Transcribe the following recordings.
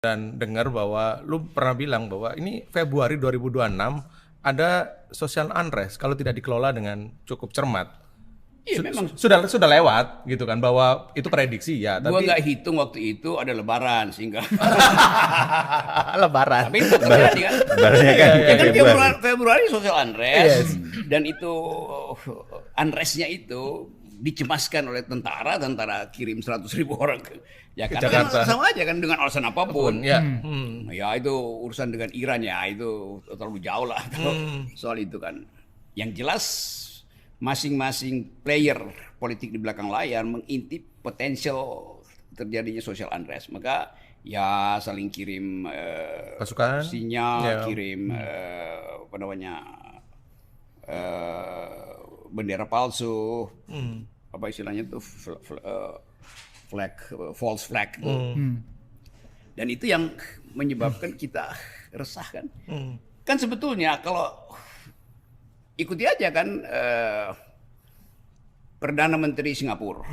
dan dengar bahwa lu pernah bilang bahwa ini Februari 2026 ada social unrest kalau tidak dikelola dengan cukup cermat. Iya memang. Sudah lewat gitu kan, bahwa itu prediksi ya, Gua tapi nggak hitung waktu itu ada Lebaran sehingga. Lebaran. Tapi itu terjadi kan. Lebarannya kan Ya kan Februari. Februari social unrest. Yes. Dan itu unrestnya itu dicemaskan oleh tentara kirim 100.000 orang ke Jakarta. Jakarta. Kan sama aja kan dengan alasan apapun. Ya. Ya itu urusan dengan Iran ya itu terlalu jauh lah kalau soal itu kan. Yang jelas masing-masing player politik di belakang layar mengintip potensial terjadinya social unrest. Maka ya saling kirim Pasukan. sinyal, Ya. kirim apa namanya bendera palsu, apa istilahnya tuh flag, false flag tuh. Dan itu yang menyebabkan kita resah kan. Kan sebetulnya kalau ikuti aja kan Perdana Menteri Singapura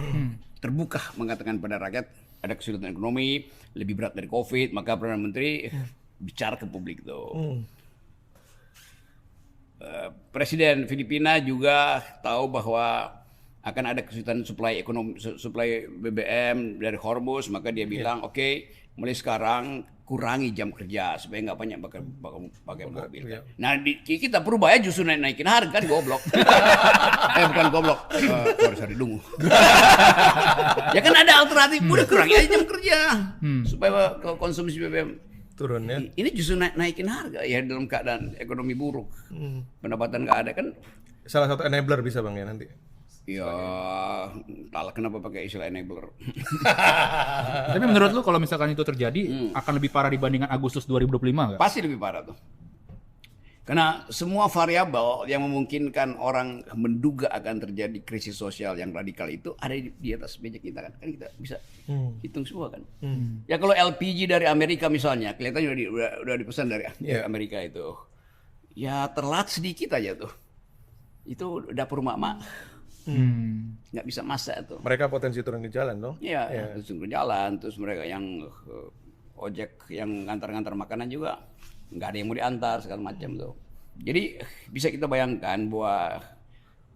terbuka mengatakan pada rakyat ada kesulitan ekonomi lebih berat dari COVID, maka Perdana Menteri bicara ke publik tuh. Presiden Filipina juga tahu bahwa akan ada kesulitan suplai ekonomi, suplai BBM dari Hormuz, maka dia bilang oke, mulai sekarang kurangi jam kerja supaya nggak banyak pakai mobil. Iya. Nah kita Perubahan justru naikin harga kan goblok. Bukan goblok, sorry dungu. Ya kan ada alternatif, udah kurangi aja jam kerja supaya konsumsi BBM Turun ya. ini justru naikin harga ya dalam keadaan ekonomi buruk, pendapatan nggak ada kan. Salah satu enabler bisa Bang ya nanti. Ya, entahlah kenapa pakai istilah enabler. Tapi menurut lu kalau misalkan itu terjadi akan lebih parah dibandingkan Agustus 2025 nggak? Pasti lebih parah tuh. Karena semua variabel yang memungkinkan orang menduga akan terjadi krisis sosial yang radikal itu ada di atas meja kita kan. Kan kita bisa hitung semua kan. Ya kalau LPG dari Amerika misalnya, kelihatannya udah dipesan dari Amerika itu. Ya terlambat sedikit aja tuh. Itu dapur mak-mak. Nggak bisa masak tuh. Mereka potensi turun ke jalan dong. Iya, terus ke jalan, terus mereka yang ojek yang ngantar-ngantar makanan juga nggak ada yang mau diantar segala macam tuh. Jadi bisa kita bayangkan bahwa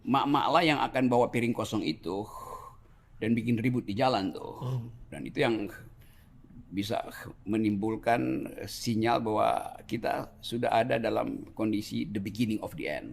mak-mak lah yang akan bawa piring kosong itu dan bikin ribut di jalan tuh. Dan itu yang bisa menimbulkan sinyal bahwa kita sudah ada dalam kondisi the beginning of the end.